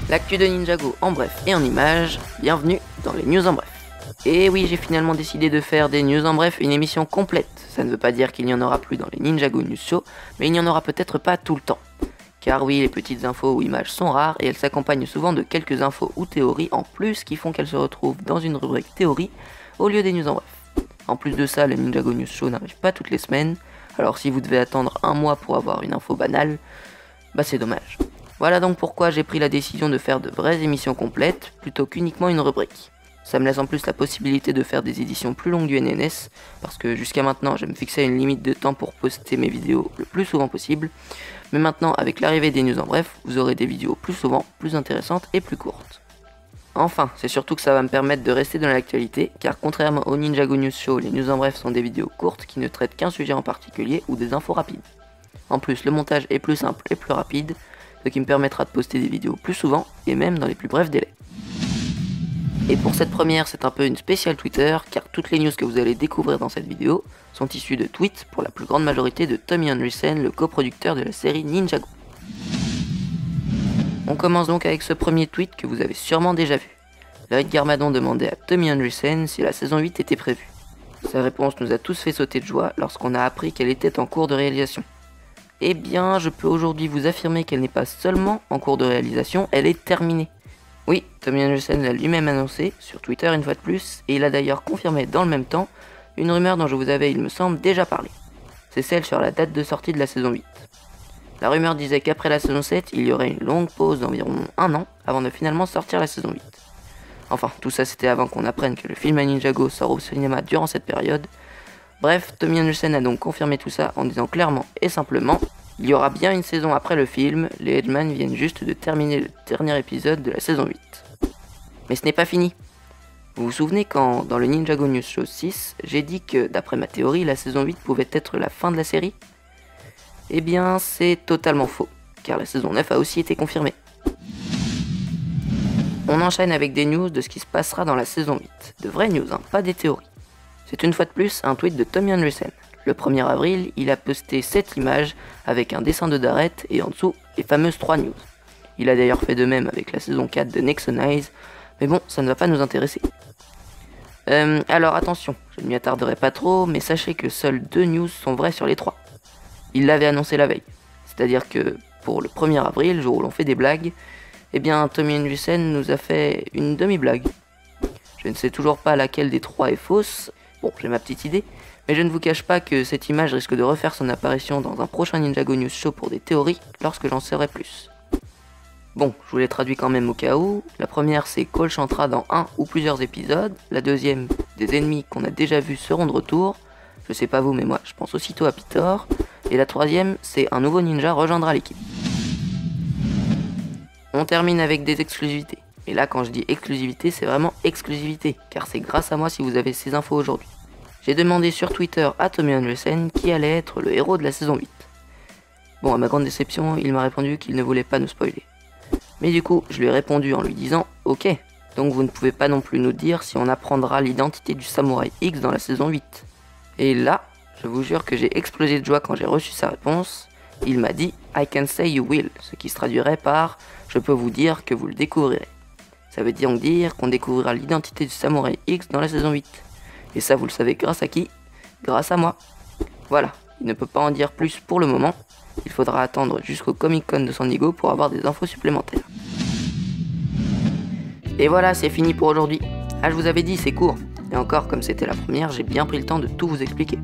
L'actu de Ninjago en bref et en images, bienvenue dans les news en bref. Et oui, j'ai finalement décidé de faire des news en bref une émission complète. Ça ne veut pas dire qu'il n'y en aura plus dans les Ninjago News Show, mais il n'y en aura peut-être pas tout le temps. Car oui, les petites infos ou images sont rares et elles s'accompagnent souvent de quelques infos ou théories en plus qui font qu'elles se retrouvent dans une rubrique théorie au lieu des news en bref. En plus de ça, le Ninjago News Show n'arrive pas toutes les semaines, alors si vous devez attendre un mois pour avoir une info banale, bah c'est dommage. Voilà donc pourquoi j'ai pris la décision de faire de vraies émissions complètes plutôt qu'uniquement une rubrique. Ça me laisse en plus la possibilité de faire des éditions plus longues du NNS, parce que jusqu'à maintenant je me fixais une limite de temps pour poster mes vidéos le plus souvent possible, mais maintenant avec l'arrivée des news en bref, vous aurez des vidéos plus souvent, plus intéressantes et plus courtes. Enfin, c'est surtout que ça va me permettre de rester dans l'actualité, car contrairement au Ninjago News Show, les news en bref sont des vidéos courtes qui ne traitent qu'un sujet en particulier ou des infos rapides. En plus, le montage est plus simple et plus rapide, ce qui me permettra de poster des vidéos plus souvent et même dans les plus brefs délais. Et pour cette première, c'est un peu une spéciale Twitter, car toutes les news que vous allez découvrir dans cette vidéo sont issues de tweets pour la plus grande majorité de Tommy Henrysen, le coproducteur de la série Ninjago. On commence donc avec ce premier tweet que vous avez sûrement déjà vu. Lloyd Garmadon demandait à Tommy Henrysen si la saison 8 était prévue. Sa réponse nous a tous fait sauter de joie lorsqu'on a appris qu'elle était en cours de réalisation. Eh bien, je peux aujourd'hui vous affirmer qu'elle n'est pas seulement en cours de réalisation, elle est terminée. Oui, Tommy Henrysen l'a lui-même annoncé, sur Twitter une fois de plus, et il a d'ailleurs confirmé dans le même temps une rumeur dont je vous avais, il me semble, déjà parlé. C'est celle sur la date de sortie de la saison 8. La rumeur disait qu'après la saison 7, il y aurait une longue pause d'environ 1 an avant de finalement sortir la saison 8. Enfin, tout ça c'était avant qu'on apprenne que le film à Ninjago sort au cinéma durant cette période. Bref, Tommy Henrysen a donc confirmé tout ça en disant clairement et simplement « Il y aura bien une saison après le film, les Headman viennent juste de terminer le dernier épisode de la saison 8. » Mais ce n'est pas fini. Vous vous souvenez quand, dans le Ninjago News Show 6, j'ai dit que, d'après ma théorie, la saison 8 pouvait être la fin de la série ? Eh bien, c'est totalement faux, car la saison 9 a aussi été confirmée. On enchaîne avec des news de ce qui se passera dans la saison 8. De vraies news, hein, pas des théories. C'est une fois de plus un tweet de Tommy Henrysen. Le 1er avril, il a posté cette image avec un dessin de Dareth et en dessous les fameuses 3 news. Il a d'ailleurs fait de même avec la saison 4 de Nexon Eyes, mais bon, ça ne va pas nous intéresser. Alors attention, je ne m'y attarderai pas trop, mais sachez que seules 2 news sont vraies sur les 3. Il l'avait annoncé la veille, c'est-à-dire que pour le 1er avril, jour où l'on fait des blagues, eh bien Tommy Henrysen nous a fait une demi-blague. Je ne sais toujours pas laquelle des 3 est fausse. Bon, j'ai ma petite idée, mais je ne vous cache pas que cette image risque de refaire son apparition dans un prochain Ninjago News Show pour des théories, lorsque j'en saurai plus. Bon, je vous les traduis quand même au cas où. La première, c'est Cole chantera dans un ou plusieurs épisodes. La deuxième, des ennemis qu'on a déjà vus seront de retour. Je sais pas vous, mais moi, je pense aussitôt à Pitor. Et la troisième, c'est un nouveau ninja rejoindra l'équipe. On termine avec des exclusivités. Et là, quand je dis exclusivité, c'est vraiment exclusivité, car c'est grâce à moi si vous avez ces infos aujourd'hui. J'ai demandé sur Twitter à Tommy Henrysen qui allait être le héros de la saison 8. Bon, à ma grande déception, il m'a répondu qu'il ne voulait pas nous spoiler. Mais du coup, je lui ai répondu en lui disant « Ok, donc vous ne pouvez pas non plus nous dire si on apprendra l'identité du samouraï X dans la saison 8. » Et là, je vous jure que j'ai explosé de joie quand j'ai reçu sa réponse. Il m'a dit « I can say you will », ce qui se traduirait par « Je peux vous dire que vous le découvrirez ». Ça veut donc dire qu'on découvrira l'identité du samouraï X dans la saison 8. Et ça, vous le savez grâce à qui ? Grâce à moi. Voilà, il ne peut pas en dire plus pour le moment. Il faudra attendre jusqu'au Comic Con de San Diego pour avoir des infos supplémentaires. Et voilà, c'est fini pour aujourd'hui. Ah, je vous avais dit, c'est court. Et encore, comme c'était la première, j'ai bien pris le temps de tout vous expliquer.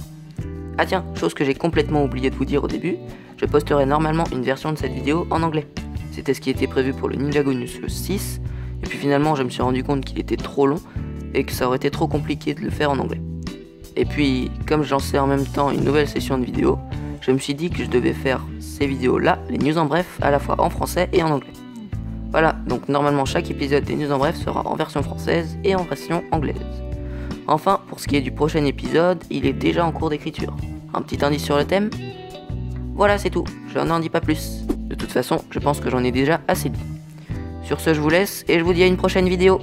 Ah tiens, chose que j'ai complètement oublié de vous dire au début, je posterai normalement une version de cette vidéo en anglais. C'était ce qui était prévu pour le Ninjago News Show 6, et puis finalement je me suis rendu compte qu'il était trop long, et que ça aurait été trop compliqué de le faire en anglais. Et puis, comme je lançais en même temps une nouvelle session de vidéos, je me suis dit que je devais faire ces vidéos-là, les news en bref, à la fois en français et en anglais. Voilà, donc normalement chaque épisode des news en bref sera en version française et en version anglaise. Enfin, pour ce qui est du prochain épisode, il est déjà en cours d'écriture. Un petit indice sur le thème ? Voilà, c'est tout, je n'en dis pas plus. De toute façon, je pense que j'en ai déjà assez dit. Sur ce, je vous laisse et je vous dis à une prochaine vidéo.